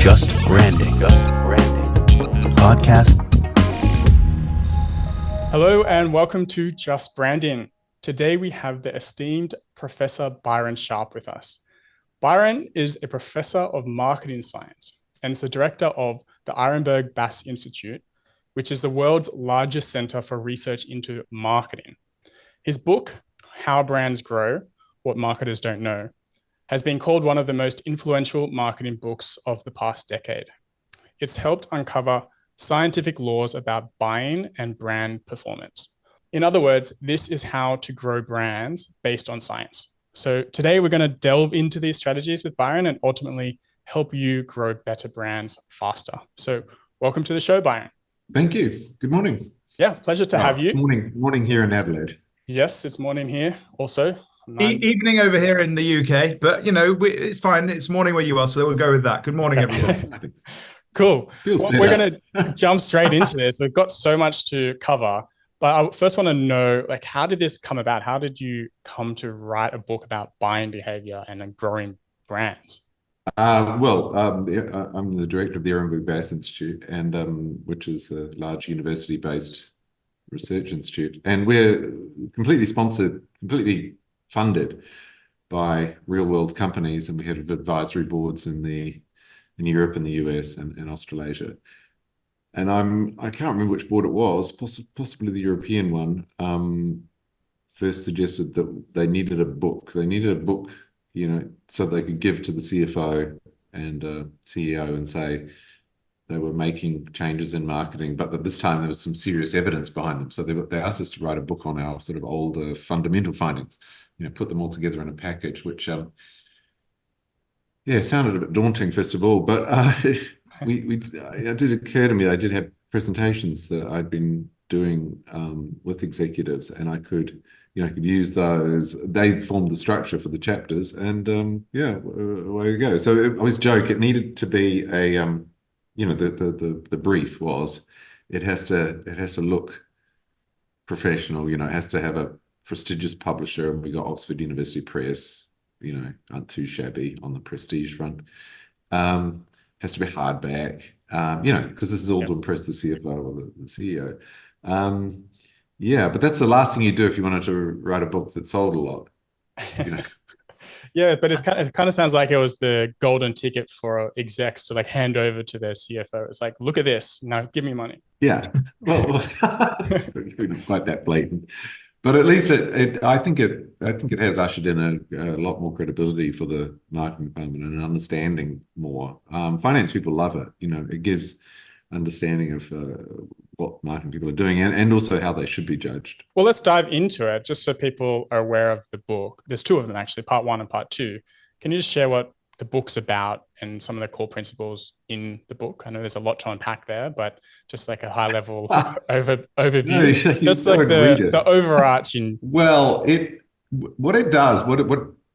Just Branding. The podcast. Hello and welcome to Just Branding. Today we have the esteemed Professor Byron Sharp with us. Byron is a professor of marketing science and is the director of the Ehrenberg-Bass Institute, which is the world's largest center for research into marketing. His book, How Brands Grow, What Marketers Don't Know, has been called one of the most influential marketing books of the past decade. It's helped uncover scientific laws about buying and brand performance. In other words, this is how to grow brands based on science. So today we're going to delve into these strategies with Byron and ultimately help you grow better brands faster. So welcome to the show, Byron. Thank you. Good morning. Yeah, pleasure to have you. Morning here in Adelaide. Yes, it's morning here also. Evening over here in the UK, but you know, it's fine. It's morning where you are, so we'll go with that. Good morning, everyone. Cool. Well, we're going to jump straight into this. We've got so much to cover, but I first want to know, like, how did this come about? How did you come to write a book about buying behavior and then growing brands? I'm the director of the Ehrenberg-Bass Institute, and which is a large university-based research institute, and we're completely sponsored, completely funded by real-world companies, and we have advisory boards in Europe and the US and Australasia. And I can't remember which board it was, possibly the European one, first suggested that they needed a book. They needed a book, you know, so they could give to the CFO and CEO and say they were making changes in marketing, but at this time there was some serious evidence behind them. So they asked us to write a book on our sort of older fundamental findings, you know, put them all together in a package, which sounded a bit daunting first of all, but it did occur to me I did have presentations that I'd been doing with executives, and I could use those. They formed the structure for the chapters, and away we go. So I always joke it needed to be a the brief was it has to look professional, you know, it has to have a prestigious publisher, and we got Oxford University Press, you know, aren't too shabby on the prestige front. Has to be hardback, because this is all to impress the CFO or the CEO. But that's the last thing you do if you wanted to write a book that sold a lot, you know. Yeah, but it kind of sounds like it was the golden ticket for execs to like hand over to their CFO. It's like, look at this, now give me money. Yeah, well, not quite that blatant, but at least I think it has ushered in a lot more credibility for the marketing department and an understanding more. Finance people love it, you know. It gives understanding of what marketing people are doing and also how they should be judged. Well, let's dive into it just so people are aware of the book. There's two of them actually, part one and part two. Can you just share what the book's about and some of the core principles in the book? I know there's a lot to unpack there, but just like a high level overview, no, just like the overarching. Well, what it does, what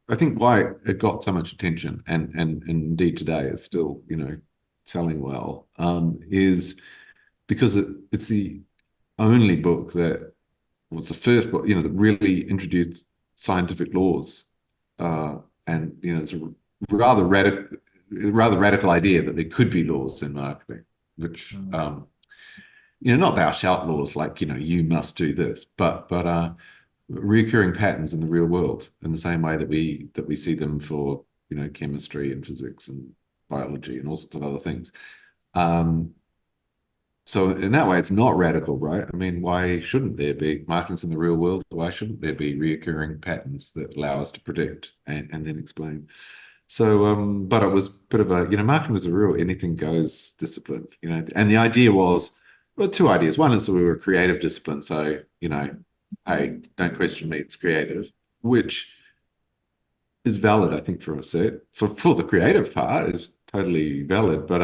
I think why it got so much attention and indeed today is still, you know, selling well, is because it's the only book that was the first book, you know, that really introduced scientific laws, and you know, it's a rather radical idea that there could be laws in marketing, which you know, not thou shalt laws like, you know, you must do this, but recurring patterns in the real world in the same way that we see them for, you know, chemistry and physics and biology and all sorts of other things. So in that way, it's not radical, right? I mean, why shouldn't there be markings in the real world? Why shouldn't there be reoccurring patterns that allow us to predict and then explain? So, but it was a bit of a, you know, marketing was a real anything goes discipline, you know, and the idea was, well, two ideas. One is that we were a creative discipline. So, you know, hey, don't question me, it's creative, which is valid, I think, for the creative part is totally valid. But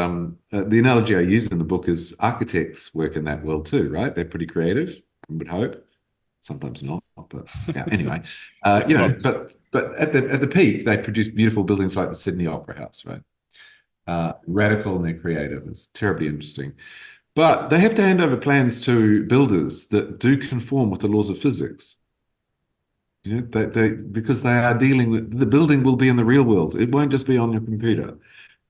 the analogy I use in the book is architects work in that world too, right? They're pretty creative, I would hope. Sometimes not, but yeah. Anyway, you know, but at the peak, they produce beautiful buildings like the Sydney Opera House, right? Radical and they're creative. It's terribly interesting. But they have to hand over plans to builders that do conform with the laws of physics. You know, because they are dealing with the building will be in the real world. It won't just be on your computer.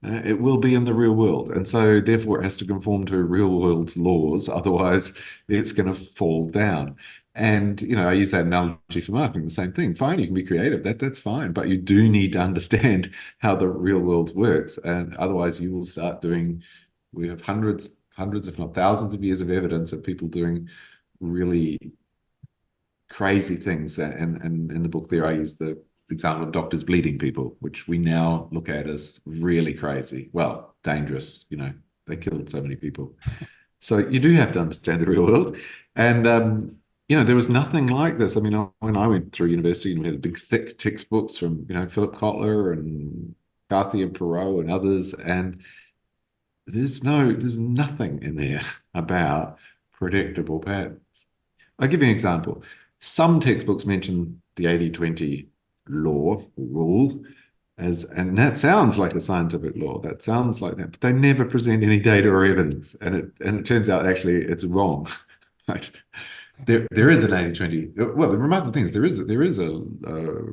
It will be in the real world. And so therefore it has to conform to real world laws. Otherwise, it's going to fall down. And, I use that analogy for marketing, the same thing. Fine, you can be creative. That's fine. But you do need to understand how the real world works. And otherwise you will start doing, we have hundreds, if not thousands of years of evidence of people doing really crazy things. And in the book there, I use the example of doctors bleeding people, which we now look at as really crazy. Well, dangerous, they killed so many people. So you do have to understand the real world. And, there was nothing like this. I mean, when I went through university, we had big, thick textbooks from, Philip Kotler and Carthy and Perot and others. And there's nothing in there about predictable patterns. I'll give you an example. Some textbooks mention the 80-20 law, rule, and that sounds like a scientific law. That sounds like that, but they never present any data or evidence. And it turns out actually it's wrong. There is an 80-20. Well, the remarkable thing is there is a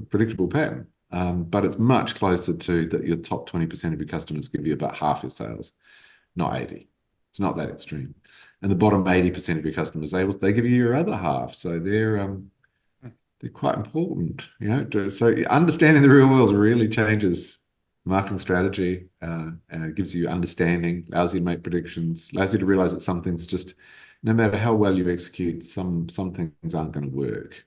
predictable pattern, but it's much closer to that your top 20% of your customers give you about half your sales, not 80. It's not that extreme. And the bottom 80% of your customers, they give you your other half. So they're quite important, So understanding the real world really changes marketing strategy, and it gives you understanding, allows you to make predictions, allows you to realize that some things just, no matter how well you execute, some things aren't going to work.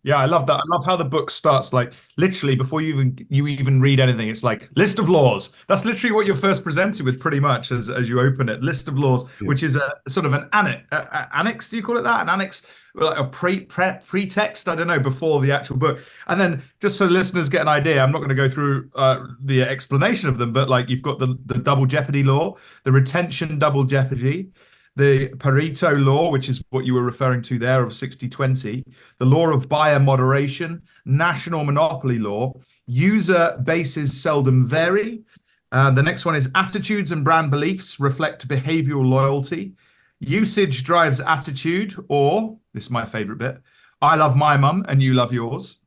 Yeah, I love that. I love how the book starts, like literally before you even read anything. It's like list of laws. That's literally what you're first presented with, pretty much as you open it. List of laws, Yeah. which is a sort of an annex. Do you call it that? An annex, like a pretext? I don't know, before the actual book. And then just so listeners get an idea, I'm not going to go through the explanation of them, but like you've got the Double Jeopardy Law, the retention Double Jeopardy, the Pareto law, which is what you were referring to there of 60-20, the law of buyer moderation, national monopoly law, user bases seldom vary. The next one is attitudes and brand beliefs reflect behavioral loyalty. Usage drives attitude, or, this is my favorite bit, I love my mum and you love yours.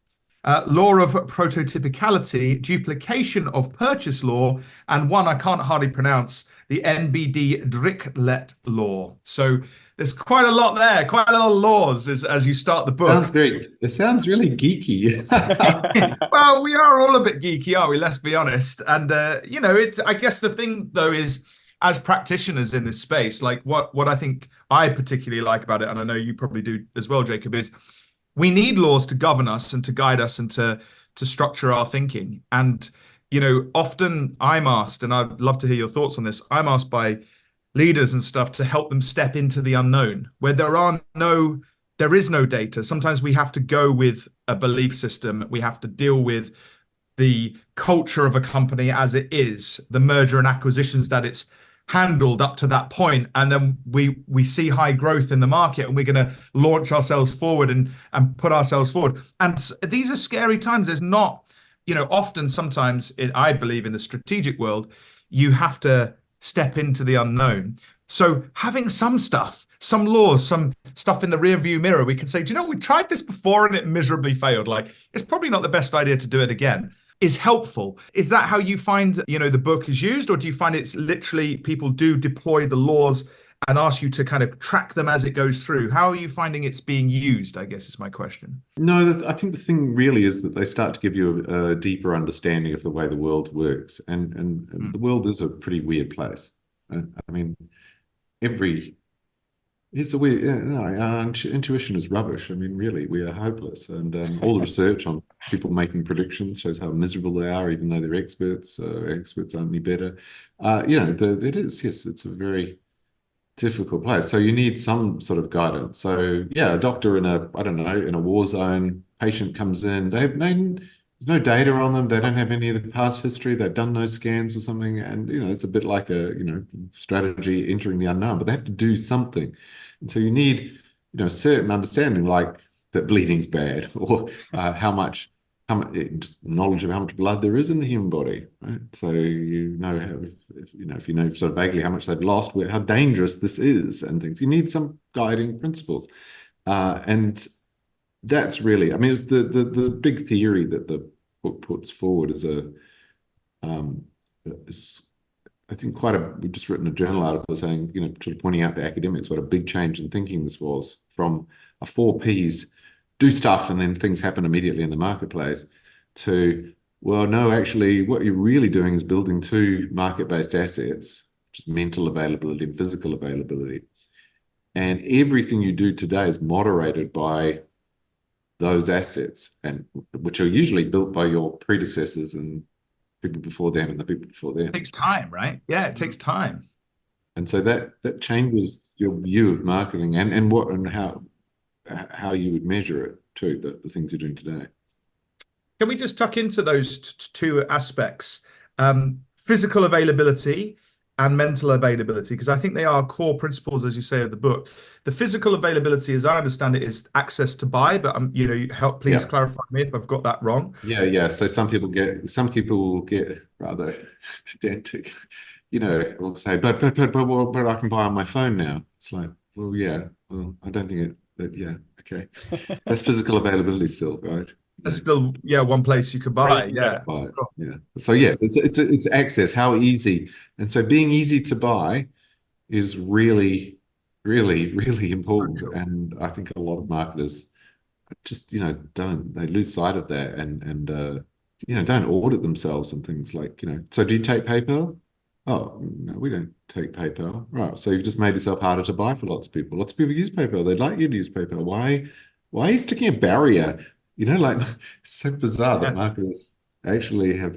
Law of prototypicality, duplication of purchase law, and one I can't hardly pronounce, the NBD Dirichlet law. So there's quite a lot there, quite a lot of laws as you start the book. It sounds really geeky. Well, we are all a bit geeky, aren't we? Let's be honest. And, I guess the thing, though, is as practitioners in this space, like what I think I particularly like about it, and I know you probably do as well, Jacob, is we need laws to govern us and to guide us and to structure our thinking. And often I'm asked, and I'd love to hear your thoughts on this, I'm asked by leaders and stuff to help them step into the unknown where there is no data. Sometimes we have to go with a belief system. We have to deal with the culture of a company as it is, the merger and acquisitions that it's handled up to that point, and then we see high growth in the market and we're going to launch ourselves forward and put ourselves forward. And these are scary times. There's not, often sometimes I believe in the strategic world, you have to step into the unknown. So having some laws, some stuff in the rear view mirror, we can say, do you know, we tried this before and it miserably failed. Like, it's probably not the best idea to do it again, is helpful. Is that how you find, the book is used? Or do you find it's literally people do deploy the laws and ask you to kind of track them as it goes through? How are you finding it's being used, I guess is my question. No, I think the thing really is that they start to give you a deeper understanding of the way the world works. And the world is a pretty weird place. I mean, it's a weird, intuition is rubbish. I mean, really, we are hopeless. And all the research on people making predictions shows how miserable they are, even though they're experts. Experts aren't any better. It is, yes, it's a very difficult place. So you need some sort of guidance. So yeah, a doctor in a war zone, patient comes in, there's no data on them. They don't have any of the past history. They've done no scans or something. And, it's a bit like a, strategy entering the unknown, but they have to do something. And so you need, a certain understanding, like that bleeding's bad, or how much knowledge of how much blood there is in the human body, right? So if you know sort of vaguely how much they've lost, how dangerous this is and things. You need some guiding principles. And that's really, I mean, it's the big theory that the book puts forward is I think we've just written a journal article saying, sort of pointing out to academics what a big change in thinking this was from a 4Ps, do stuff and then things happen immediately in the marketplace, to, well, no, actually what you're really doing is building two market-based assets, which is mental availability and physical availability. And everything you do today is moderated by those assets, and which are usually built by your predecessors and people before them and the people before them. It takes time, right? Yeah, it takes time. And so that changes your view of marketing and how you would measure it too, the things you're doing today. Can we just tuck into those two aspects, physical availability and mental availability? Because I think they are core principles, as you say, of the book. The physical availability, as I understand it, is access to buy, but please clarify me if I've got that wrong. Yeah. So some people get rather pedantic, will say, but I can buy on my phone now. It's like, well, yeah, well, I don't think okay. That's physical availability still, right? There's still, one place you could buy. Yeah. Yeah. So yes, it's access, how easy. And so being easy to buy is really, really, really important. And I think a lot of marketers just, they lose sight of that and don't audit themselves and things like, so do you take PayPal? Oh, no, we don't take PayPal. Right. So you've just made yourself harder to buy for lots of people. Lots of people use PayPal. They'd like you to use PayPal. Why are you sticking a barrier? It's so bizarre that marketers actually have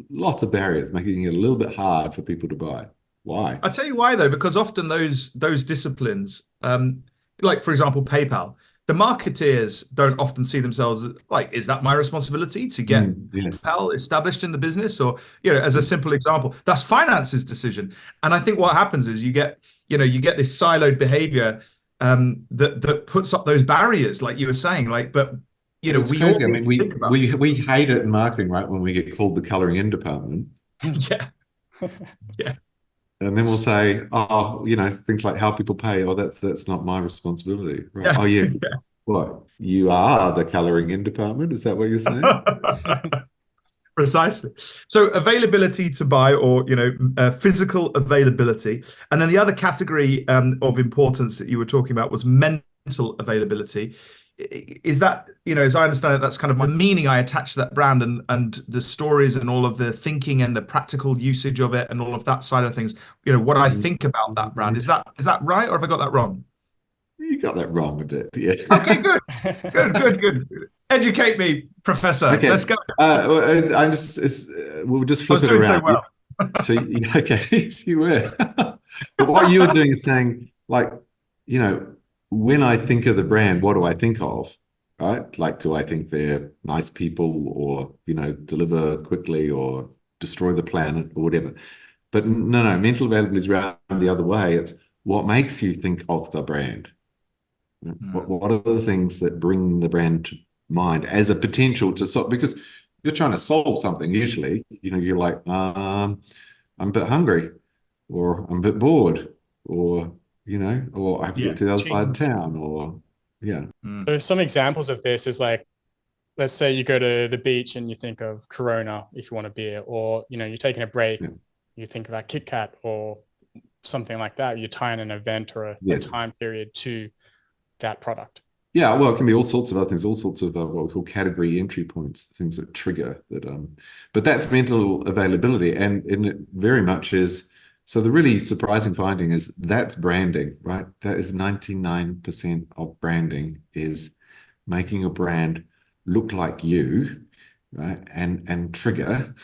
lots of barriers, making it a little bit hard for people to buy. Why? I'll tell you why, though, because often those disciplines, like, for example, PayPal, the marketeers don't often see themselves like, is that my responsibility to get PayPal established in the business? Or, as a simple example, that's finance's decision. And I think what happens is you get this siloed behavior that puts up those barriers, like you were saying, but it's crazy. I mean, we hate it in marketing, right? When we get called the coloring in department. Yeah. Yeah. And then we'll say, oh, things like how people pay. Oh, that's not my responsibility. Right. Yeah. Oh, yeah. What? You are the coloring in department? Is that what you're saying? Precisely. So availability to buy, or physical availability, and then the other category of importance that you were talking about was mental availability. Is that, as I understand it, that's kind of the meaning I attach to that brand and the stories and all of the thinking and the practical usage of it and all of that side of things. What I think about that brand. Is that right, or have I got that wrong? You got that wrong a bit, yeah. Okay, good. Educate me, Professor. Okay. Let's go. We'll just flip it around. So well. Okay, you were. But what you're doing is saying, like, when I think of the brand, what do I think of? Right? Like, do I think they're nice people, or, deliver quickly, or destroy the planet, or whatever? But no, mental availability is around the other way. It's what makes you think of the brand. What are the things that bring the brand to mind as a potential to solve? Because you're trying to solve something usually. You're like, I'm a bit hungry, or I'm a bit bored, or or I have to get to the other side of town, or So some examples of this is like, let's say you go to the beach and you think of Corona if you want a beer, or you're taking a break, you think about Kit Kat or something like that. You tie in an event or a time period to that product. Yeah, well, it can be all sorts of other things, all sorts of what we call category entry points, things that trigger that. But that's mental availability, and it very much is. So the really surprising finding is that's branding, right? That is 99% of branding, is making a brand look like you, right? And trigger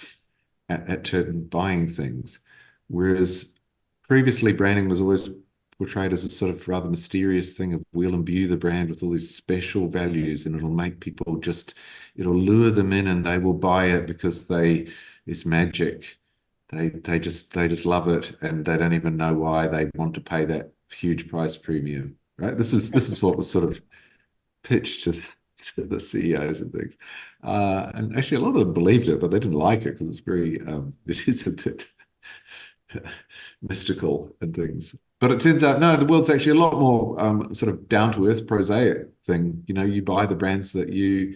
at certain buying things. Whereas previously branding was always portrayed as a sort of rather mysterious thing of, we'll imbue the brand with all these special values, and it'll make people it'll lure them in and they will buy it because it's magic. They just love it, and they don't even know why they want to pay that huge price premium, right? This is what was sort of pitched to the CEOs and things, and actually a lot of them believed it, but they didn't like it because it's very it is a bit mystical and things. But it turns out, no, the world's actually a lot more sort of down-to-earth, prosaic thing. You buy the brands that you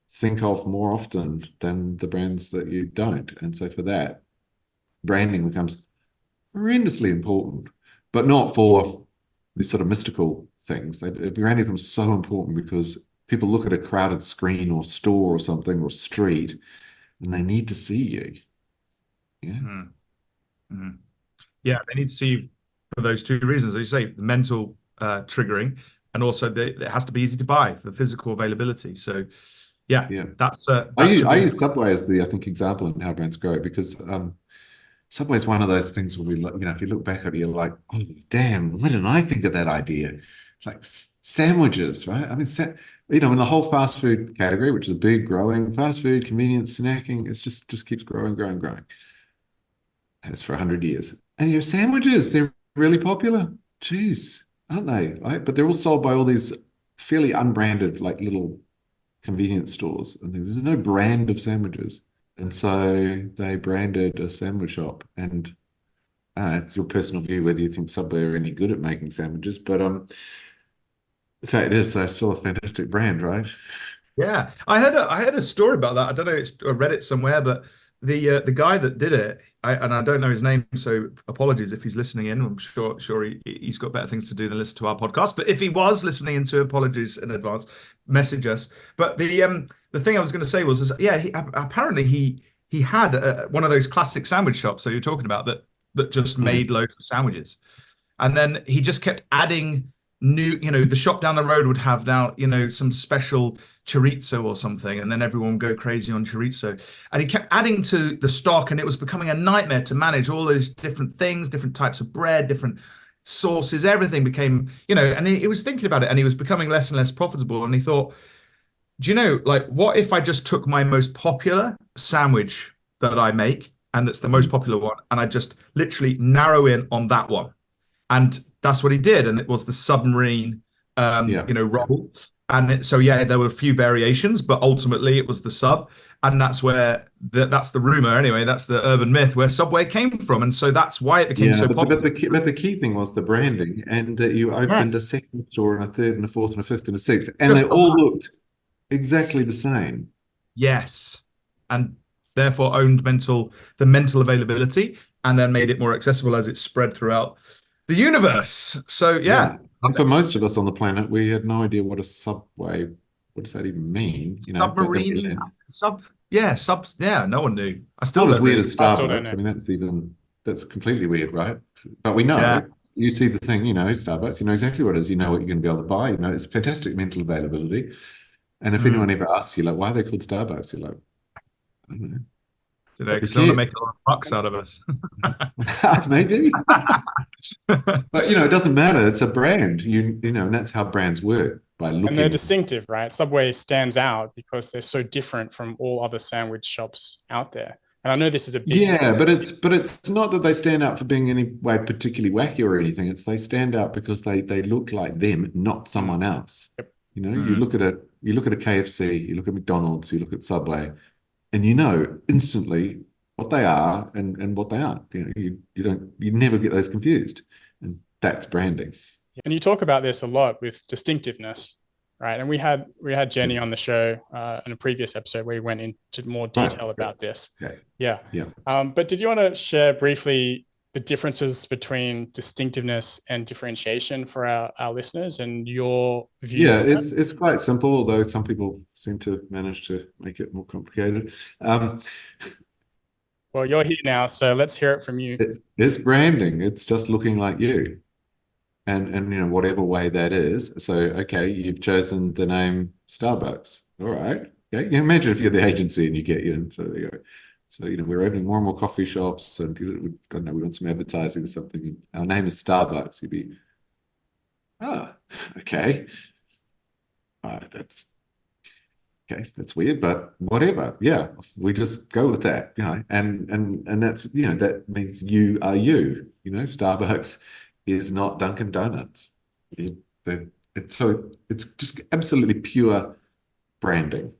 think of more often than the brands that you don't. And so for that, branding becomes horrendously important, but not for these sort of mystical things. Branding becomes so important because people look at a crowded screen or store or something or street, and they need to see you. Yeah. Yeah, they need to see you for those two reasons, as you say, the mental triggering, and also it has to be easy to buy for physical availability. So, yeah, that's I use Subway as the example in how brands grow, because Subway is one of those things where if you look back at it, you're like, oh, damn, why didn't I think of that idea? It's like sandwiches, right? I mean, in the whole fast food category, which is a big growing fast food, convenience, snacking, it's just keeps growing. Has for 100 years. And your sandwiches, they're really popular. Jeez, aren't they? Right? But they're all sold by all these fairly unbranded, like little convenience stores. And there's no brand of sandwiches. And so they branded a sandwich shop. And it's your personal view whether you think Subway are any good at making sandwiches. But the fact is, they're still a fantastic brand, right? Yeah, I had a story about that. I don't know, I read it somewhere, but the guy that did it, and I don't know his name, so apologies if he's listening in. I'm sure he's got better things to do than listen to our podcast. But if he was listening into, apologies in advance, message us. But the thing I was going to say was, apparently he had one of those classic sandwich shops that you're talking about that just made loads of sandwiches, and then he just kept adding new. The shop down the road would have now some special chorizo or something, and then everyone would go crazy on chorizo, and he kept adding to the stock, and it was becoming a nightmare to manage all those different things, different types of bread, different sauces. Everything became, and he was thinking about it, and he was becoming less and less profitable, and he thought, like, what if I just took my most popular sandwich that I make, and that's the most popular one, and I just literally narrow in on that one. And that's what he did, and it was the submarine roll. And there were a few variations, but ultimately it was the sub, and that's where that's the rumor anyway. That's the urban myth where Subway came from, and so that's why it became so popular. But the key thing was the branding, and that you opened a second store and a third and a fourth and a fifth and a sixth, and they all looked exactly the same. Yes, and therefore owned the mental availability, and then made it more accessible as it spread throughout the universe. So yeah. And for most of us on the planet, we had no idea what a subway, what does that even mean? Submarine, no one knew. I still not don't as weird know. as Starbucks. I mean, that's completely weird, right? But we know. Yeah. You see the thing, Starbucks, you know exactly what it is. You know what you're going to be able to buy. It's fantastic mental availability. And if anyone ever asks you, like, why are they called Starbucks? You're like, I don't know. Because they want to make a lot of bucks out of us. Maybe. But it doesn't matter. It's a brand. And that's how brands work, by looking. And they're distinctive, right? Subway stands out because they're so different from all other sandwich shops out there. And I know this is a big but it's not that they stand out for being any way particularly wacky or anything. It's they stand out because they look like them, not someone else. Yep. You look at a KFC, you look at McDonald's, you look at Subway, and instantly what they are and what they aren't. You never get those confused, and that's branding. And you talk about this a lot with distinctiveness, right? And we had Jenny on the show in a previous episode where we went into more detail about this. Okay. Yeah. But did you want to share briefly the differences between distinctiveness and differentiation for our listeners and your view? Yeah, it's quite simple, although some people seem to manage to make it more complicated. Well, you're here now, so let's hear it from you. It's branding. It's just looking like you. And whatever way that is. So, okay, you've chosen the name Starbucks. All right. Okay. Imagine if you're the agency and you get so there you go. So, we're opening more and more coffee shops, and we want some advertising or something. Our name is Starbucks. You'd be, okay. That's weird, but whatever. Yeah, we just go with that, and that's, that means you are you. Starbucks is not Dunkin' Donuts. It's just absolutely pure branding,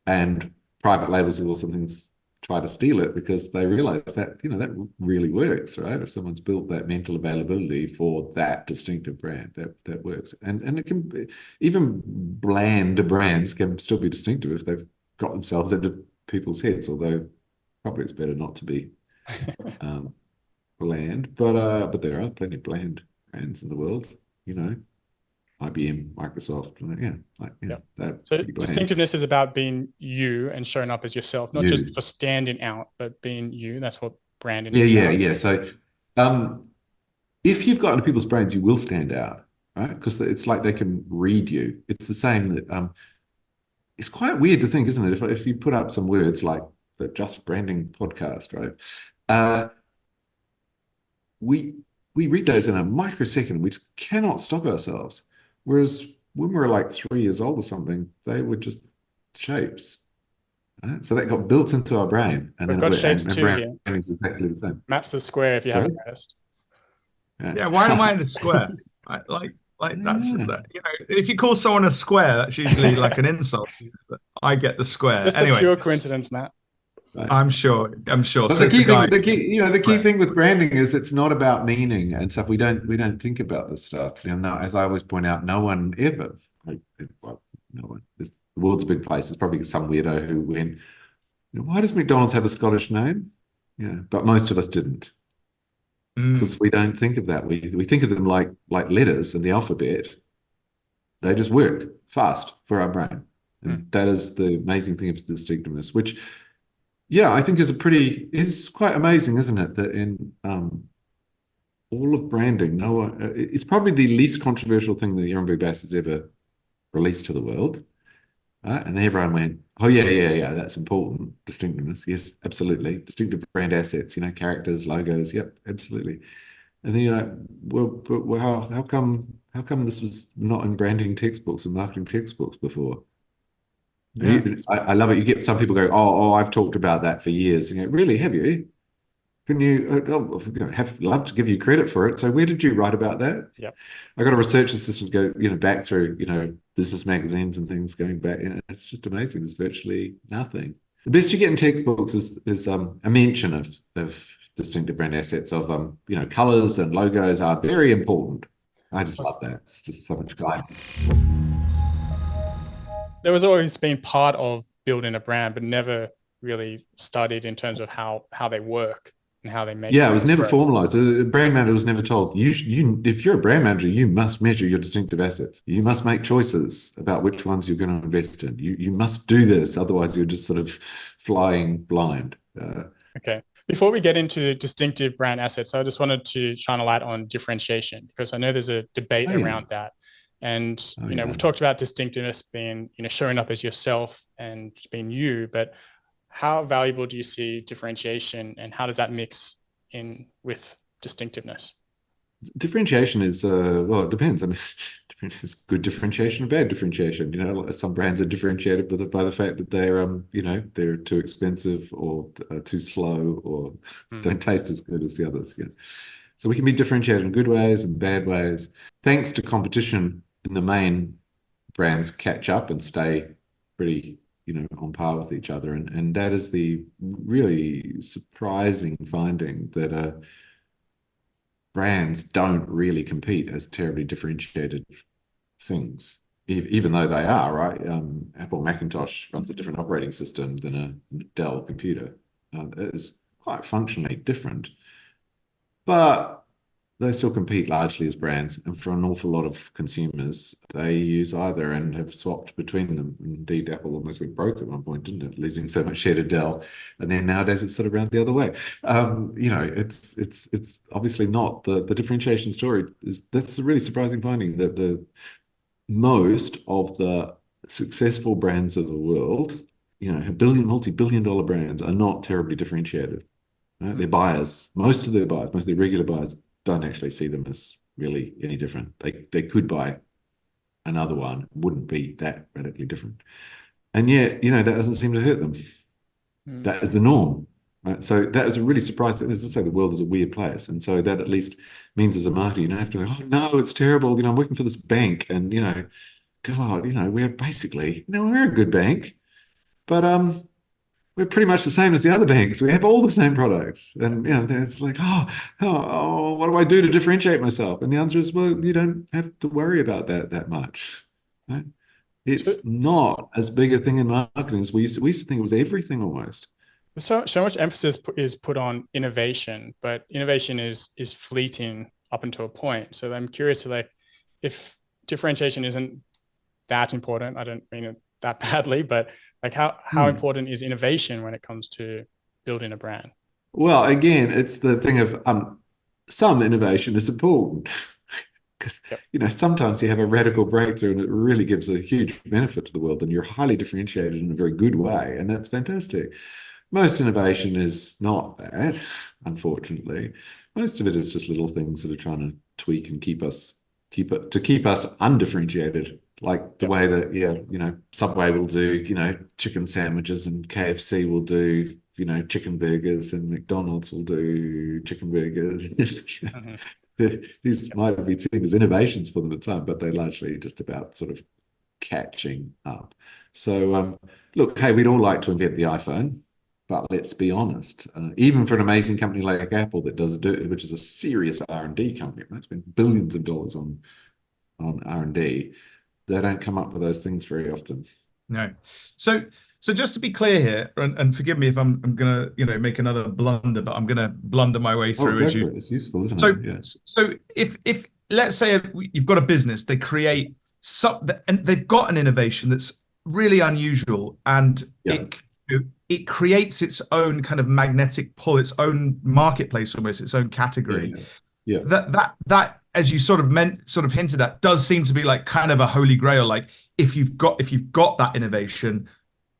and private labels will sometimes try to steal it because they realize that that really works, right? If someone's built that mental availability for that distinctive brand, that works, and it can be, even bland brands can still be distinctive if they've got themselves into people's heads. Although probably it's better not to be. bland, but there are plenty of bland brands in the world, you know, IBM, Microsoft, Yep. that's So pretty bland. distinctiveness is about being you and showing up as yourself, not just for standing out, but being you. That's what branding is about. Yeah. So, if you've got into people's brains, you will stand out, right? Because it's like they can read you. It's the same that it's quite weird to think, isn't it? If you put up some words like the Just Branding podcast, right? We read those in a microsecond. We just cannot stop ourselves. Whereas when we were like 3 years old or something, they were just shapes. Right? So that got built into our brain, and We've then got shapes too here. branding is exactly the same. Matt's the square, if you haven't noticed. Yeah, why am I in the square? That's that, you know, if you call someone a square, that's usually like an insult. I get the square. Just anyway, a pure coincidence, Matt. Right. I'm sure. But the key thing, the key thing with branding is it's not about meaning and stuff. We don't think about this stuff. You know, as I always point out, no one ever, well, no one. The world's a big place. There's probably some weirdo who went, why does McDonald's have a Scottish name? Yeah, but most of us didn't. Because we don't think of that. We think of them like letters in the alphabet. They just work fast for our brain. And that is the amazing thing of distinctiveness, which, yeah, I think is quite amazing, isn't it? That in all of branding, no one, it's probably the least controversial thing that Ehrenberg-Bass has ever released to the world. And everyone went, oh, yeah, that's important. Distinctiveness, yes, absolutely. Distinctive brand assets, characters, logos, yep, absolutely. And then you're like, well, how come this was not in branding textbooks and marketing textbooks before? Yeah. I love it. You get some people go, oh, I've talked about that for years. And you go, really, have you? Can you? Love to give you credit for it. So where did you write about that? Yeah, I got a research assistant go, back through, business magazines and things going back. It's just amazing. There's virtually nothing. The best you get in textbooks is a mention of distinctive brand assets of colors and logos are very important. I just love that. It's just so much guidance. There was always been part of building a brand, but never really studied in terms of how they work and how they make. Yeah, it was never formalized. A brand manager was never told, if you're a brand manager, you must measure your distinctive assets. You must make choices about which ones you're going to invest in. You must do this, otherwise you're just sort of flying blind. Okay. Before we get into distinctive brand assets, I just wanted to shine a light on differentiation, because I know there's a debate around that. And, we've talked about distinctiveness being, showing up as yourself and being you, but how valuable do you see differentiation, and how does that mix in with distinctiveness? Differentiation is, well, it depends. I mean, it's good differentiation or bad differentiation. Some brands are differentiated by the fact that they're too expensive or too slow or don't taste as good as the others. Yeah. So we can be differentiated in good ways and bad ways. Thanks to competition, in the main, brands catch up and stay pretty, on par with each other. And that is the really surprising finding that brands don't really compete as terribly differentiated things, even though they are, right? Apple Macintosh runs a different operating system than a Dell computer. It is quite functionally different. But they still compete largely as brands, and for an awful lot of consumers, they use either and have swapped between them. Indeed, Apple almost went broke at one point, didn't it? Losing so much share to Dell, and then nowadays it's sort of around the other way. It's obviously not the differentiation story. That's the really surprising finding, that the most of the successful brands of the world, multi-billion-dollar brands, are not terribly differentiated. Right? Their buyers, most of their regular buyers, don't actually see them as really any different. They could buy another one, wouldn't be that radically different. And yet, that doesn't seem to hurt them. That is the norm. Right? So that is a really surprising. As I say, the world is a weird place. And so that at least means as a marketer, you don't have to go, oh no, it's terrible. I'm working for this bank, and God, we're basically, we're a good bank, but we're pretty much the same as the other banks. We have all the same products. And, it's like, what do I do to differentiate myself? And the answer is, well, you don't have to worry about that much. Right? It's not as big a thing in marketing as we used to think it was everything almost. So much emphasis is put on innovation, but innovation is fleeting up until a point. So I'm curious to like, if differentiation isn't that important, I don't mean it that badly, but like how important is innovation when it comes to building a brand? Well, again, it's the thing of some innovation is important. Because, Yep. sometimes you have a radical breakthrough and it really gives a huge benefit to the world and you're highly differentiated in a very good way. And that's fantastic. Most innovation is not that, unfortunately. Most of it is just little things that are trying to tweak and keep us undifferentiated. Like the way that, Subway will do, chicken sandwiches and KFC will do, chicken burgers and McDonald's will do chicken burgers. Mm-hmm. These might be seen as innovations for them at the time, but they're largely just about sort of catching up. So, look, hey, we'd all like to invent the iPhone, but let's be honest. Even for an amazing company like Apple that does it, which is a serious R&D company, right? Spent billions of dollars on R&D, they don't come up with those things very often. No. So just to be clear here, and forgive me if I'm gonna make another blunder, but I'm gonna blunder my way through as you. It's useful, isn't So it? Yeah. so if let's say you've got a business, they create and they've got an innovation that's really unusual, and it creates its own kind of magnetic pull, its own marketplace, almost its own category. Yeah. That as you sort of hinted at, does seem to be like kind of a holy grail. Like if you've got that innovation,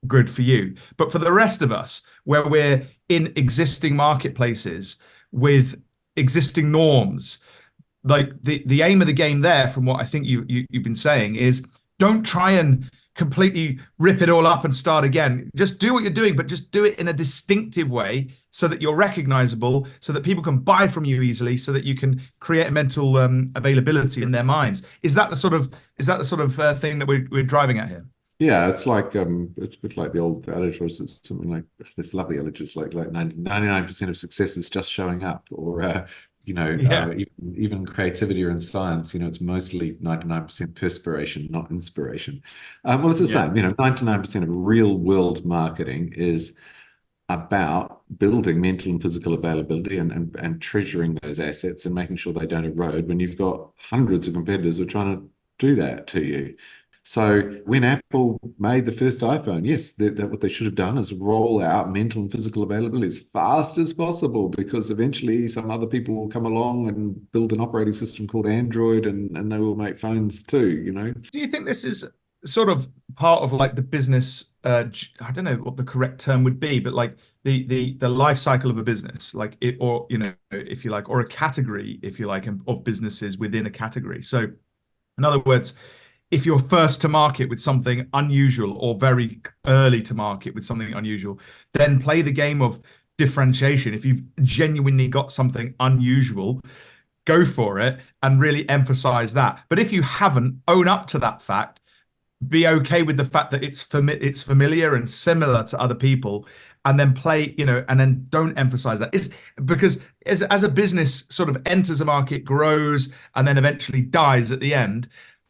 good for you. But for the rest of us, where we're in existing marketplaces with existing norms, like the aim of the game there, from what I think you've been saying, is don't try and completely rip it all up and start again. Just do what you're doing, but just do it in a distinctive way so that you're recognizable, so that people can buy from you easily, so that you can create a mental availability in their minds. Is that the sort of thing that we're driving at here? Yeah, it's like it's a bit like the old adage, or it's something like this lovely adage, is like 99% of success is just showing up, or even creativity or in science, it's mostly 99% perspiration, not inspiration. Well, it's the same. 99% of real world marketing is about building mental and physical availability and treasuring those assets and making sure they don't erode when you've got hundreds of competitors who are trying to do that to you. So when Apple made the first iPhone, yes, that what they should have done is roll out mental and physical availability as fast as possible, because eventually some other people will come along and build an operating system called Android, and they will make phones too, Do you think this is sort of part of like the business, I don't know what the correct term would be, but like the life cycle of a business, like it, or, if you like, or a category, if you like, of businesses within a category. So in other words, if you're first to market with something unusual, or very early to market with something unusual, then play the game of differentiation. If you've genuinely got something unusual, go for it and really emphasize that. But if you haven't, own up to that fact, be okay with the fact that it's familiar and similar to other people, and then play, and then don't emphasize that. It's because as a business sort of enters a market, grows, and then eventually dies at the end,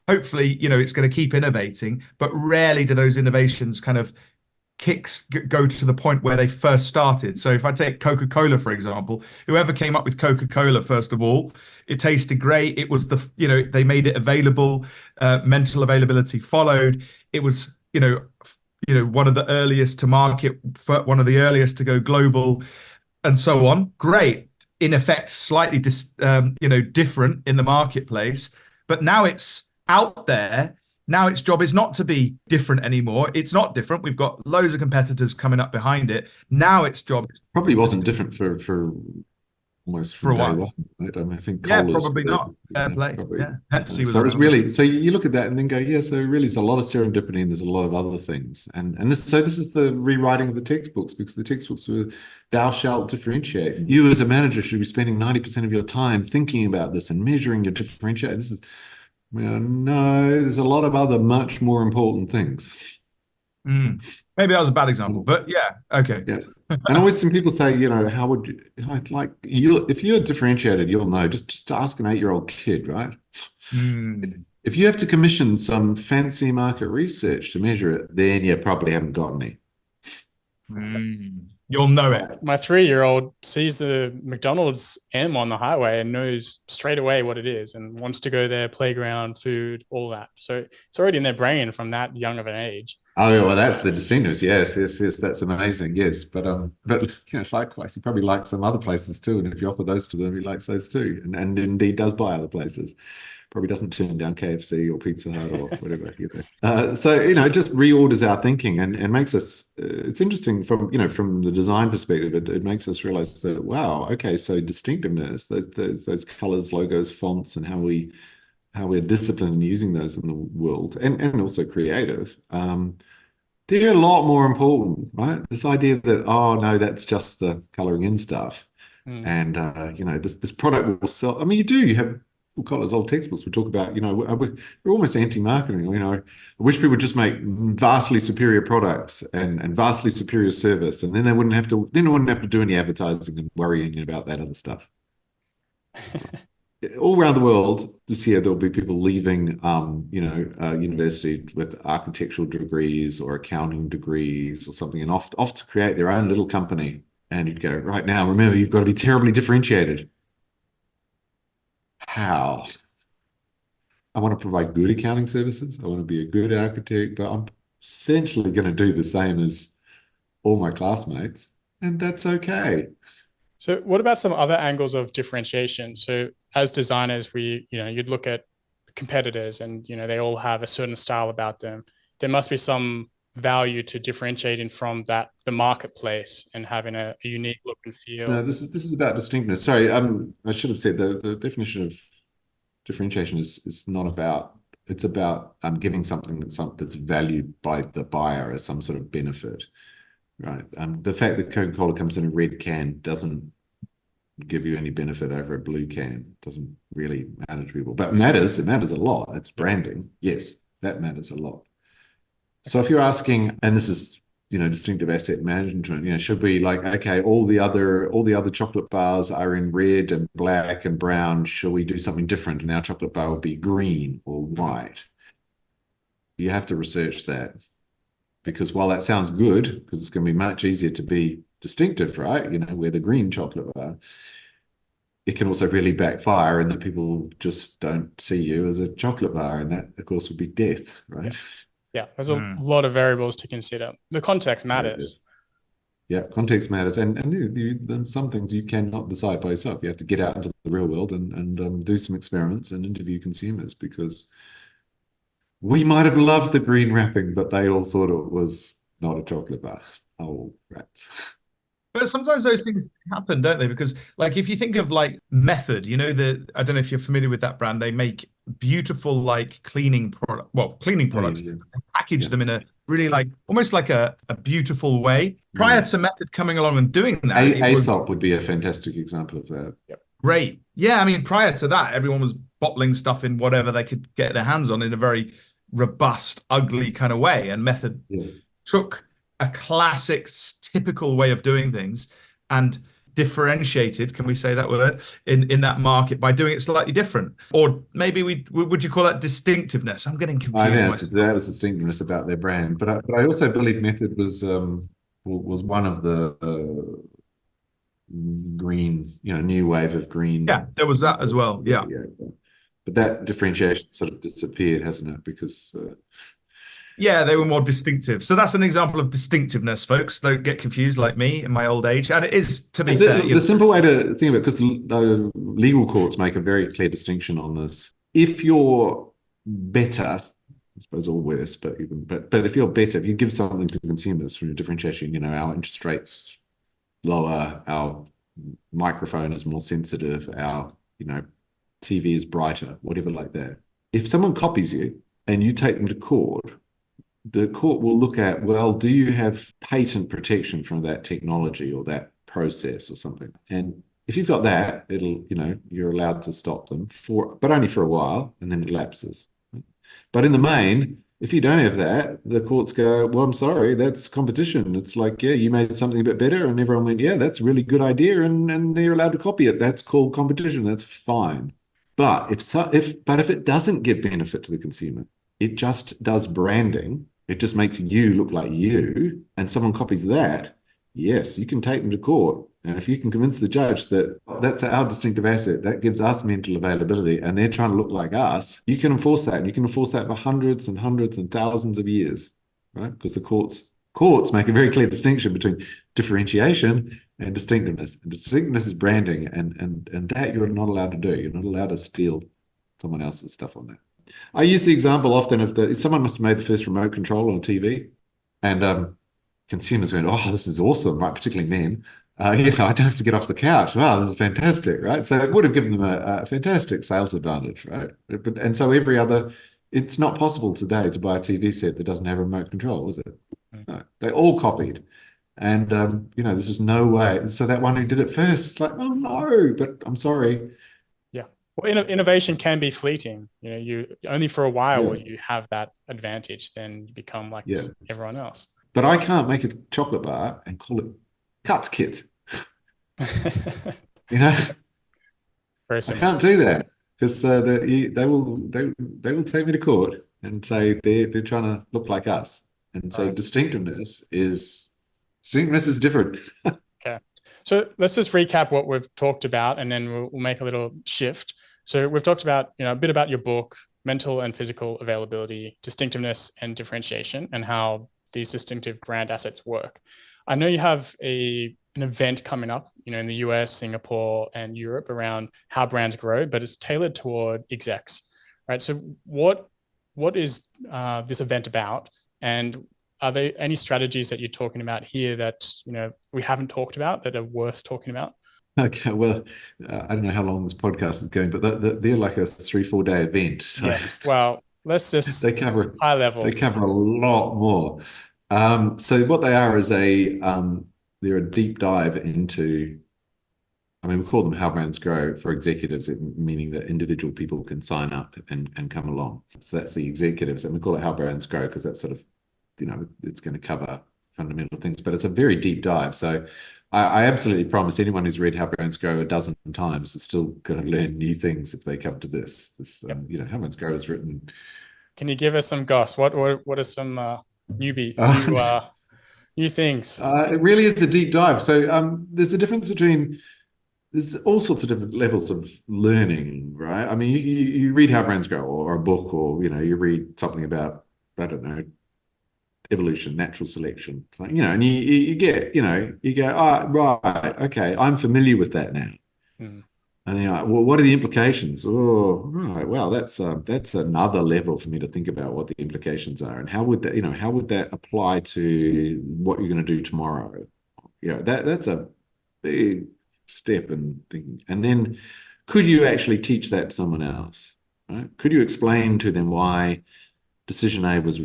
hopefully, it's going to keep innovating, but rarely do those innovations kind of go to the point where they first started. So if I take Coca-Cola, for example, whoever came up with Coca-Cola, first of all, it tasted great. It was they made it available, mental availability followed. It was, one of the earliest to market, one of the earliest to go global, and so on. Great. In effect, slightly, different in the marketplace, but now it's out there. Now its job is not to be different anymore. It's not different. We've got loads of competitors coming up behind it. Now its job is probably wasn't different for almost from day one, right? I mean, I think probably not. Fair play. Probably, Pepsi was so around. it's really, so you look at that and then go, yeah, so really there's a lot of serendipity and there's a lot of other things. And this is the rewriting of the textbooks, because the textbooks were thou shalt differentiate. You as a manager should be spending 90% of your time thinking about this and measuring your differentiate. This is, no, there's a lot of other much more important things. Maybe that was a bad example, but yeah, okay. Yeah. And always some people say, how would you, if you're differentiated, you'll know. Just ask an 8-year-old kid, right? If you have to commission some fancy market research to measure it, then you probably haven't got any. You'll know it. My 3-year-old sees the McDonald's M on the highway and knows straight away what it is and wants to go there, playground, food, all that. So it's already in their brain from that young of an age. Oh, yeah, well, that's the distinctiveness. Yes, yes, yes. That's amazing. Yes, but likewise, he probably likes some other places too. And if you offer those to them, he likes those too, and indeed does buy other places. Probably doesn't turn down KFC or Pizza Hut or whatever. So it just reorders our thinking and makes us. It's interesting from the design perspective. It makes us realize that wow, okay, so distinctiveness, those colors, logos, fonts, and how we're disciplined in using those in the world, and also creative. They're a lot more important, right? This idea that, oh no, that's just the coloring in stuff, and this product will sell. I mean, you have. We'll call it old textbooks. We talk about, we're almost anti-marketing. I wish people would just make vastly superior products and vastly superior service, and then they wouldn't have to do any advertising and worrying about that other stuff. All around the world this year, there'll be people leaving, university with architectural degrees or accounting degrees or something, and off to create their own little company. And you'd go, right now, remember, you've got to be terribly differentiated. How? I want to provide good accounting services. I want to be a good architect, but I'm essentially going to do the same as all my classmates, and that's okay. So what about some other angles of differentiation? So as designers, you'd look at competitors and, they all have a certain style about them. There must be some value to differentiating from the marketplace and having a unique look and feel. No, this is about distinctness. Sorry, I should have said the definition of differentiation is not about. It's about giving something that's valued by the buyer as some sort of benefit, right? The fact that Coca-Cola comes in a red can doesn't give you any benefit over a blue can. It doesn't really matter to people, but it matters. It matters a lot. It's branding. Yes, that matters a lot. So if you're asking, and this is, distinctive asset management, should we okay, all the other chocolate bars are in red and black and brown. Shall we do something different? And our chocolate bar will be green or white. You have to research that, because while that sounds good, because it's going to be much easier to be distinctive, right? We're the green chocolate bar. It can also really backfire in that people just don't see you as a chocolate bar, and that, of course, would be death, right? Yeah, there's a lot of variables to consider. The context matters. Yeah, context matters, and some things you cannot decide by yourself. You have to get out into the real world and do some experiments and interview consumers, because we might have loved the green wrapping, but they all thought it was not a chocolate bar. Oh, rats. But sometimes those things happen, don't they? Because if you think of Method, I don't know if you're familiar with that brand. They make beautiful cleaning products, and package them in a really almost like a beautiful way. Prior to Method coming along and doing that, Aesop would be a fantastic example of that. Yep. Great. Yeah, I mean, prior to that, everyone was bottling stuff in whatever they could get their hands on in a very robust, ugly kind of way. And Method took a classic, typical way of doing things and differentiated, can we say that word, in that market by doing it slightly different? Or maybe would you call that distinctiveness? I'm getting confused. That was distinctiveness about their brand. But I also believe Method was one of the green, new wave of green. Yeah, there was that as well. Yeah. But that differentiation sort of disappeared, hasn't it? Because yeah, they were more distinctive. So that's an example of distinctiveness, folks. Don't get confused like me in my old age. And it is, to be fair. The simple way to think of it, because the legal courts make a very clear distinction on this. If you're better, I suppose, or worse, but if you're better, if you give something to consumers through differentiation, our interest rates lower, our microphone is more sensitive, our, TV is brighter, whatever like that. If someone copies you and you take them to court, the court will look at, well, do you have patent protection from that technology or that process or something? And if you've got that, you're allowed to stop them but only for a while, and then it lapses. But in the main, if you don't have that, the courts go, well, I'm sorry, that's competition. It's you made something a bit better, and everyone went, yeah, that's a really good idea, and they're allowed to copy it. That's called competition. That's fine. But if it doesn't give benefit to the consumer, it just does branding. It just makes you look like you, and someone copies that, Yes, you can take them to court. And if you can convince the judge that that's our distinctive asset, that gives us mental availability, and they're trying to look like us, you can enforce that. And you can enforce that for hundreds and hundreds and thousands of years, right? Because the courts make a very clear distinction between differentiation and distinctiveness. And distinctiveness is branding, and that you're not allowed to do. You're not allowed to steal someone else's stuff on that. I use the example often of someone must have made the first remote control on TV, and consumers went, "Oh, this is awesome!" Right, particularly men. I don't have to get off the couch. Wow, this is fantastic, right? So it would have given them a fantastic sales advantage, right? And so it's not possible today to buy a TV set that doesn't have a remote control, is it? No, they all copied. And, there's just no way. So that one who did it first, it's like, oh no, but I'm sorry. Yeah. Well, innovation can be fleeting. You only for a while will you have that advantage, then you become like everyone else. But I can't make a chocolate bar and call it Cuts Kit. Very I simple. can't do that because they will take me to court and say they're trying to look like us. And so distinctiveness is different. Okay. So let's just recap what we've talked about, and then we'll make a little shift. So we've talked about, a bit about your book, mental and physical availability, distinctiveness and differentiation, and how these distinctive brand assets work. I know you have an event coming up, in the US, Singapore, and Europe around how brands grow, but it's tailored toward execs, right? So what is this event about? And are there any strategies that you're talking about here that, we haven't talked about that are worth talking about? Okay, well, I don't know how long this podcast is going, but they're like a 3-4 day event. So yes. Well, let's just high level. They cover a lot more. So what they are is they're a deep dive into, we call them How Brands Grow for executives, meaning that individual people can sign up and come along. So that's the executives, and we call it How Brands Grow because that's sort of, it's going to cover fundamental things, but it's a very deep dive. So I absolutely promise anyone who's read How Brands Grow a dozen times is still going to learn new things if they come to this. How Brands Grow is written. Can you give us some goss? What are some new things? It really is a deep dive. So there's a difference between, there's all sorts of different levels of learning, right? You read How Brands Grow or a book, or you read something about, I don't know, evolution, natural selection, and you get, you go, oh, right, okay, I'm familiar with that now. And then you're like, well, what are the implications? Oh, right, well, that's another level for me to think about what the implications are, and how would that apply to what you're going to do tomorrow? That's a big step in thinking. And then could you actually teach that to someone else, right? Could you explain to them why decision A was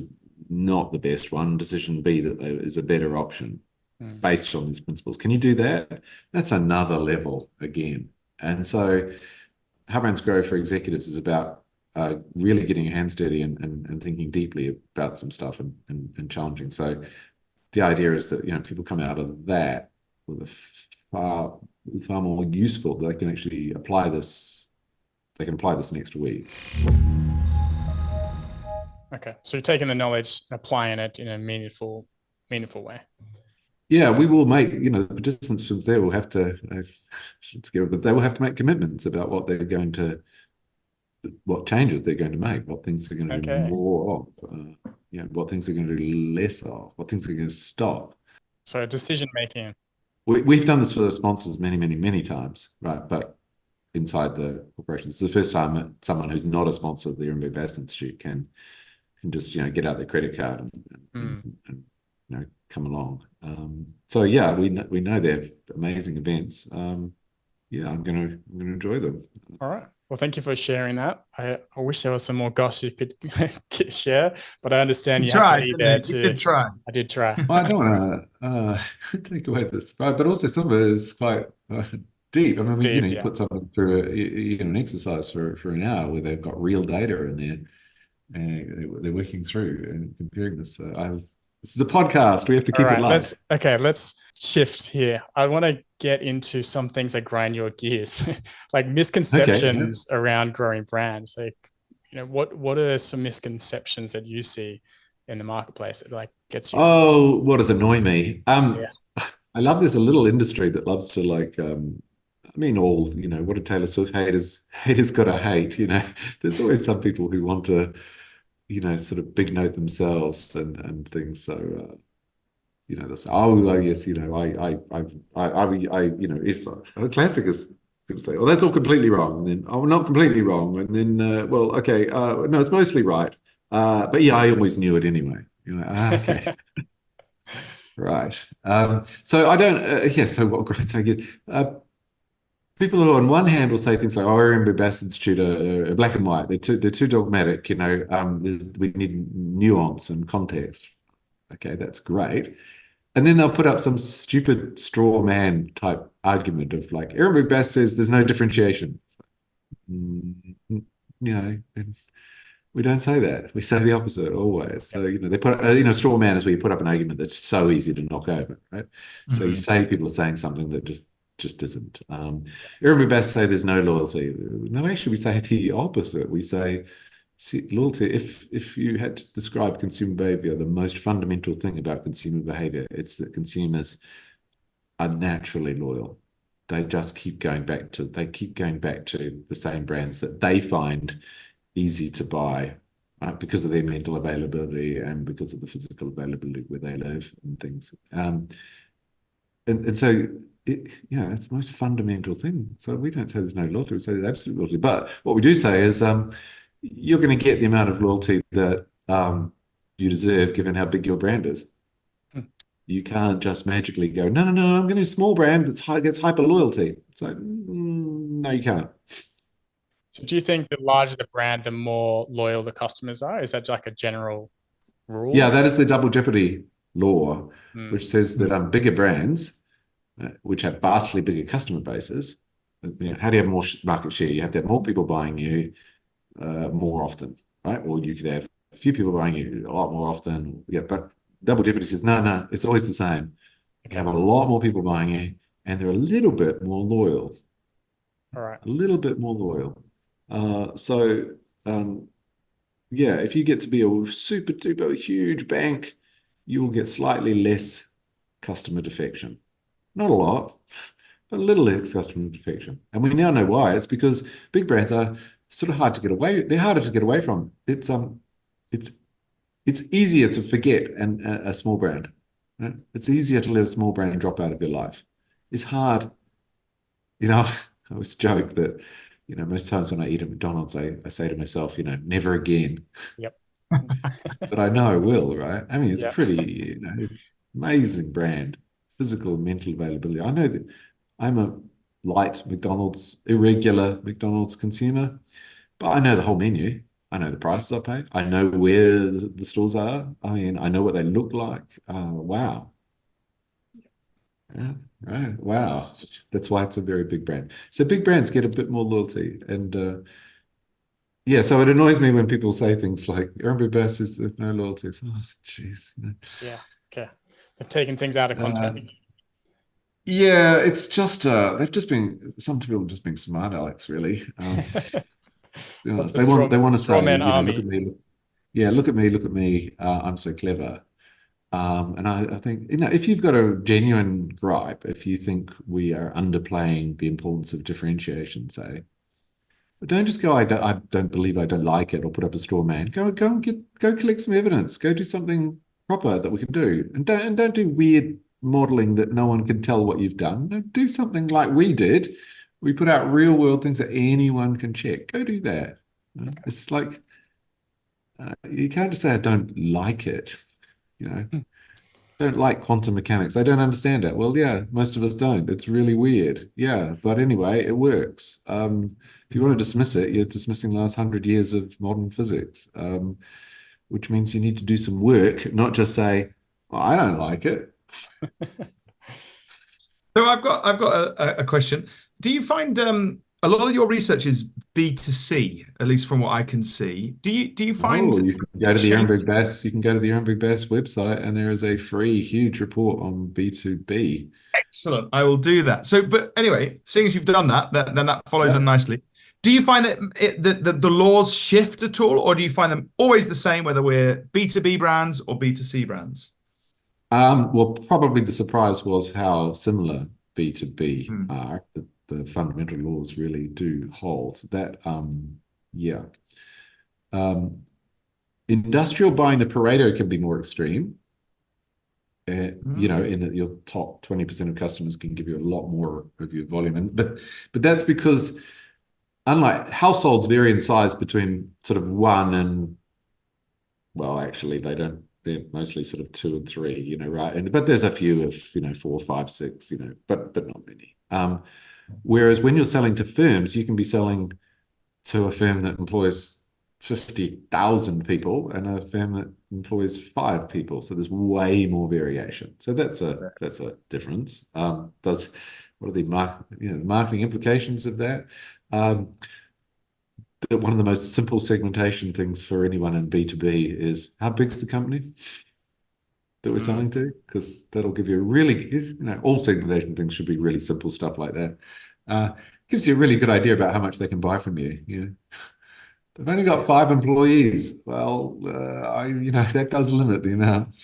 not the best one, decision B that is a better option based on these principles? Can you do that? That's another level again. And so How Brands Grow for executives is about really getting your hands dirty and thinking deeply about some stuff and challenging. So the idea is that people come out of that with a far more useful. They can actually apply this. They can apply this next week. Okay, so you're taking the knowledge and applying it in a meaningful way. Yeah, we will make, the participants there will have to, but they will have to make commitments about what changes they're going to make, what things they're going to do more of, what things they're going to do less of, what things they're going to stop. So decision making. We've done this for the sponsors many, many, many times, right? But inside the corporation, it's the first time that someone who's not a sponsor of the Ehrenberg-Bass Institute can just get out their credit card and come along. So yeah, we know they have amazing events. I'm gonna enjoy them. All right. Well, thank you for sharing that. I wish there was some more goss you could share, but I understand you have to be there too. You did try. I did try. Well, I don't want to take away this, but also some of it is quite deep. You put someone through an exercise for an hour where they've got real data in there. And they're working through and comparing this. This is a podcast. We have to keep it light. Let's shift here. I want to get into some things that grind your gears, like misconceptions around growing brands. Like, what are some misconceptions that you see in the marketplace that gets you? Oh, what does annoy me? I love there's a little industry that loves to like I mean all, what do Taylor Swift haters gotta hate, There's always some people who want to, sort of big note themselves and things. So they'll say, oh yes, it's a classic is people say, well, that's all completely wrong. And then, oh, not completely wrong. And then, well, okay, no, it's mostly right. But yeah, I always knew it anyway. Okay. Right. So I don't, so what grades I get? People who on one hand will say things like, oh, Ehrenberg-Bass Institute are black and white. They're too dogmatic, we need nuance and context. Okay, that's great. And then they'll put up some stupid straw man type argument of like, Ehrenberg-Bass says there's no differentiation. And we don't say that. We say the opposite always. So, they put, straw man is where you put up an argument that's so easy to knock over, right? So you say people are saying something that just isn't. Ehrenberg-Bass say there's no loyalty. No, actually, we say the opposite. We say loyalty. If you had to describe consumer behavior, the most fundamental thing about consumer behavior, it's that consumers are naturally loyal. They just keep going back to the same brands that they find easy to buy, right? Because of their mental availability and because of the physical availability where they live and things. And so it's the most fundamental thing. So we don't say there's no loyalty, we say there's absolute loyalty. But what we do say is you're going to get the amount of loyalty that you deserve given how big your brand is. You can't just magically go, no, I'm going to do a small brand that gets hyper loyalty. It's like, no, you can't. So do you think the larger the brand, the more loyal the customers are? Is that like a general rule? Yeah, that is the Double Jeopardy Law, which says that bigger brands, which have vastly bigger customer bases, how do you have more market share? You have to have more people buying you more often, right? Or you could have a few people buying you a lot more often. Yeah, but Double Jeopardy says, no, it's always the same. You have a lot more people buying you, and they're a little bit more loyal. All right. A little bit more loyal. If you get to be a super duper huge bank, you will get slightly less customer defection. Not a lot, but a little less customer defection. And we now know why. It's because big brands are sort of hard to get away. They're harder to get away from. It's easier to forget a small brand. Right? It's easier to let a small brand drop out of your life. It's hard. I always joke that most times when I eat at McDonald's, I say to myself, never again. Yep. But I know I will, right? I mean, it's pretty, amazing brand, physical and mental availability. I know that I'm a light irregular McDonald's consumer, but I know the whole menu. I know the prices I pay. I know where the stores are. I mean, I know what they look like. Wow. Yeah, right. Wow. That's why it's a very big brand. So big brands get a bit more loyalty. And so it annoys me when people say things like, Ehrenberg-Bass says there's no loyalty. It's, oh, jeez. Yeah. Okay. They've taken things out of context. Yeah, it's just, some people have just been smart Alex, really. They want to say, look at me. Look at me. I'm so clever. And I think, if you've got a genuine gripe, if you think we are underplaying the importance of differentiation, say, but don't just go, I don't believe I don't like it, or put up a straw man. Go collect some evidence. Go do something proper that we can do. And don't do weird modeling that no one can tell what you've done. No, do something like we did. We put out real world things that anyone can check. Go do that. Okay. It's like, you can't just say, I don't like it. Don't like quantum mechanics. I don't understand it. Well, yeah, most of us don't. It's really weird. Yeah, but anyway, it works. If you want to dismiss it, you're dismissing the last 100 years of modern physics, which means you need to do some work, not just say, well, I don't like it. So I've got a question. Do you find a lot of your research is B2C, at least from what I can see? Do you find you can go to the Ehrenberg-Bass, website, and there is a free huge report on B2B. Excellent. I will do that. So, but anyway, seeing as you've done that, then that follows on nicely. Do you find that the laws shift at all, or do you find them always the same, whether we're B2B brands or B2C brands? Well, probably the surprise was how similar B2B Mm. are. The fundamental laws really do hold. That, yeah. Industrial buying, the Pareto can be more extreme. In that your top 20% of customers can give you a lot more of your volume. But that's because unlike households vary in size between sort of one and, well, actually they don't, they're mostly sort of 2 and 3, right? But there's a few of, 4, 5, 6, but not many. Whereas when you're selling to firms, you can be selling to a firm that employs 50,000 people and a firm that employs 5 people. So there's way more variation. So that's a difference. What are the marketing implications of that? One of the most simple segmentation things for anyone in B2B is how big's the company that we're selling to? Because that'll give you a really, all segmentation things should be really simple stuff like that. Gives you a really good idea about how much they can buy from you. They've only got 5 employees. Well, that does limit the amount.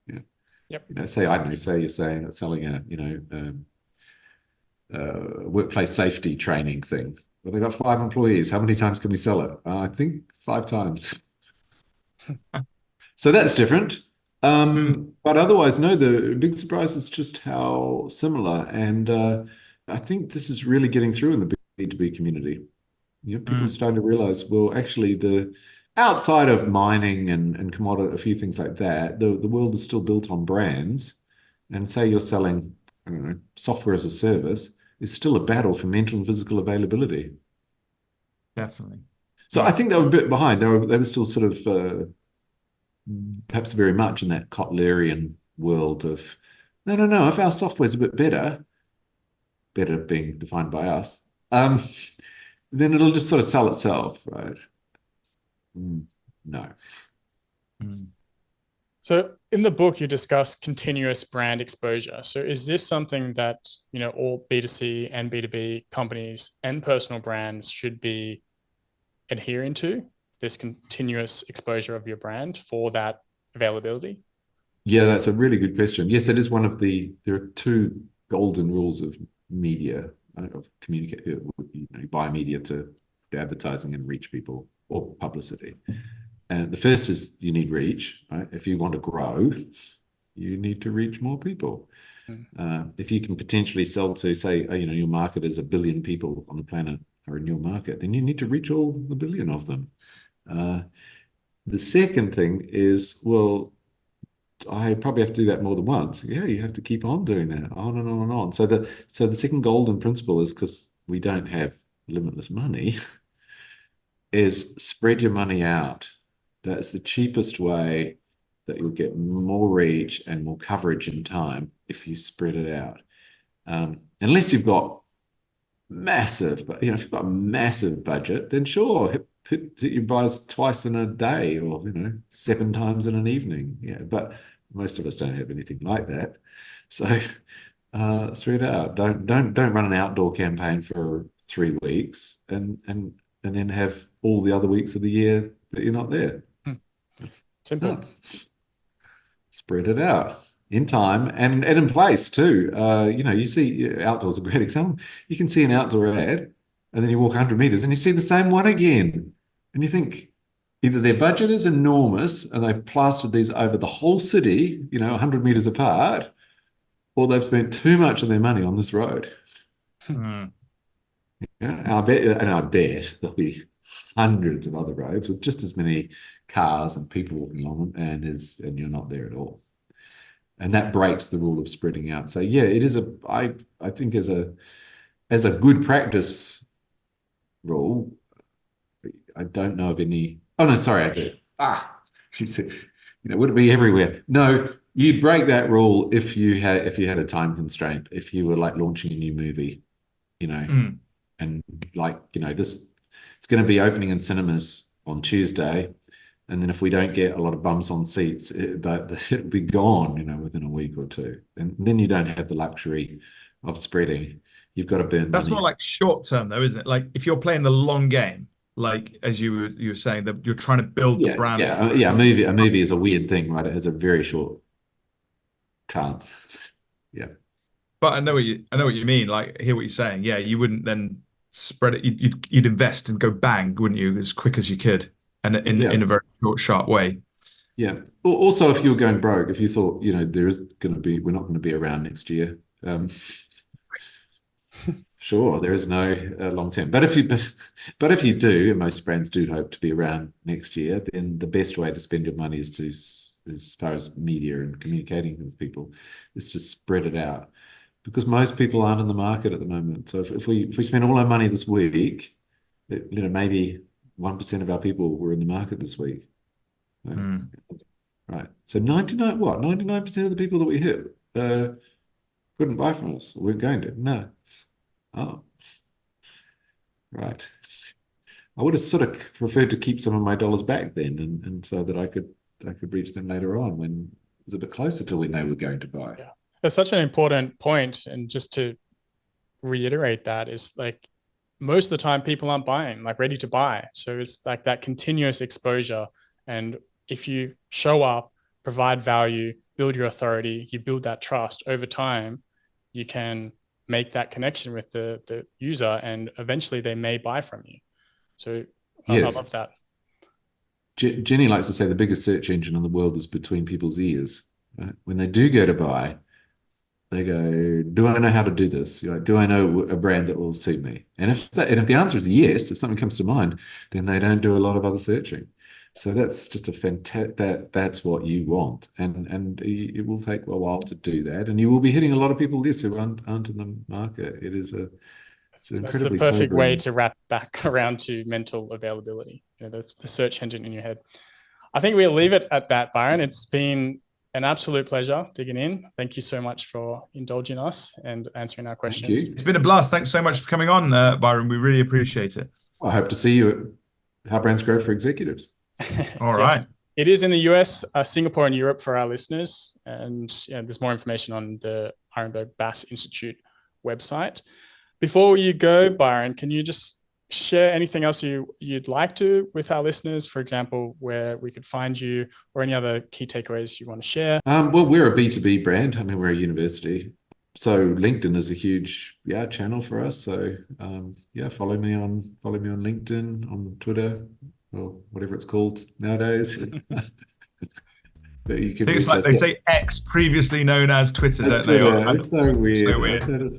Yeah. Yep. Say you're selling a workplace safety training thing. Well, they've got 5 employees. How many times can we sell it? I think 5 times. So that's different. But otherwise, no, the big surprise is just how similar. And I think this is really getting through in the B2B community. People are starting to realize, well, actually, the outside of mining and commodity, a few things like that, the world is still built on brands. And say you're selling, I don't know, software as a service, it's still a battle for mental and physical availability. Definitely. So I think they were a bit behind. They were still sort of perhaps very much in that Kotlerian world of, no, if our software's a bit better being defined by us, then it'll just sort of sell itself, right? No. So in the book, you discuss continuous brand exposure. So is this something that, all B2C and B2B companies and personal brands should be adhering to, this continuous exposure of your brand for that availability? Yeah, that's a really good question. Yes, that is there are 2 golden rules of media, of communicate, you buy media to advertising and reach people, or publicity. And the first is you need reach, right? If you want to grow, you need to reach more people. If you can potentially sell to, say, your market is 1 billion people on the planet are in your market, then you need to reach all 1 billion of them. The second thing is, well, I probably have to do that more than once. Yeah, you have to keep on doing that, on and on and on. So the second golden principle is, because we don't have limitless money, is spread your money out. That's the cheapest way that you'll get more reach and more coverage in time if you spread it out. Unless you've got massive, but if you've got a massive budget, then sure, hit your buys twice in a day, or 7 times in an evening. Yeah, but most of us don't have anything like that. So spread out. Don't run an outdoor campaign for 3 weeks and then have all the other weeks of the year that you're not there. That's simple. Nuts. Spread it out in time and in place too. You see, outdoors is a great example. You can see an outdoor ad, and then you walk 100 meters and you see the same one again, and you think either their budget is enormous and they plastered these over the whole city, 100 meters apart, or they've spent too much of their money on this road. I bet there'll be hundreds of other roads with just as many cars and people walking along them, and you're not there at all. And that breaks the rule of spreading out. So yeah, it is I think as a good practice rule, I don't know of any. Oh no, sorry, I do. She said, would it be everywhere? No, you'd break that rule if you had a time constraint. If you were like launching a new movie, and this, it's going to be opening in cinemas on Tuesday, and then if we don't get a lot of bums on seats, it'll be gone, within a week or 2, and then you don't have the luxury of spreading. You've got to burn That's money. more like short term, though, isn't it? Like if you're playing the long game, like as you were saying, that you're trying to build the brand. A movie is a weird thing, right? It has a very short chance. Yeah. But I know what you mean. Like, I hear what you're saying. Yeah, you wouldn't then spread it. You'd invest and go bang, wouldn't you, as quick as you could, and in a very short, sharp way. Yeah. Also, if you were going broke, if you thought, we're not going to be around next year. Sure, there is no long term. But if you do, and most brands do hope to be around next year, then the best way to spend your money as far as media and communicating with people, is to spread it out. Because most people aren't in the market at the moment. So if we spend all our money this week, maybe 1% of our people were in the market this week. Right. So 99% of the people that we hit couldn't buy from us. We're going to. No. Oh. Right. I would have sort of preferred to keep some of my dollars back then, and so that I could reach them later on when it was a bit closer to when they were going to buy. Yeah. That's such an important point. And just to reiterate that, is like, most of the time people aren't buying, like ready to buy. So it's like that continuous exposure. And if you show up, provide value, build your authority, you build that trust over time, you can make that connection with the user, and eventually they may buy from you. So Yes. I love that. Jenny likes to say the biggest search engine in the world is between people's ears. Right? When they do go to buy, they go, do I know how to do this? Do I know a brand that will suit me? And if the answer is yes, if something comes to mind, then they don't do a lot of other searching. So that's just that's what you want. And it will take a while to do that. And you will be hitting a lot of people who aren't in the market. It's That's the perfect way to wrap back around to mental availability, the search engine in your head. I think we'll leave it at that, Byron. It's been an absolute pleasure digging in. Thank you so much for indulging us and answering our questions. Thank you. It's been a blast. Thanks so much for coming on, Byron. We really appreciate it. I hope to see you at How Brands Grow for Executives. All right. It is in the US, Singapore, and Europe for our listeners. And there's more information on the Ehrenberg-Bass Institute website. Before you go, Byron, can you just share anything else you'd like to with our listeners? For example, where we could find you, or any other key takeaways you want to share? Well, we're a B2B brand. I mean, we're a university. So LinkedIn is a huge channel for us. So follow me on LinkedIn, on Twitter, or whatever it's called nowadays. But you can. I think it's like they say X, previously known as Twitter, don't they? It's so weird. So weird.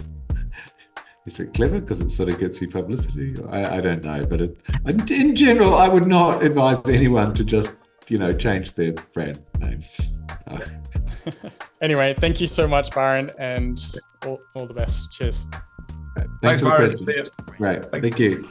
Is it clever because it sort of gets you publicity? I don't know, but in general, I would not advise anyone to just change their brand name. Anyway, thank you so much, Byron, and all the best. Cheers. Thanks Byron. Right. Thank you.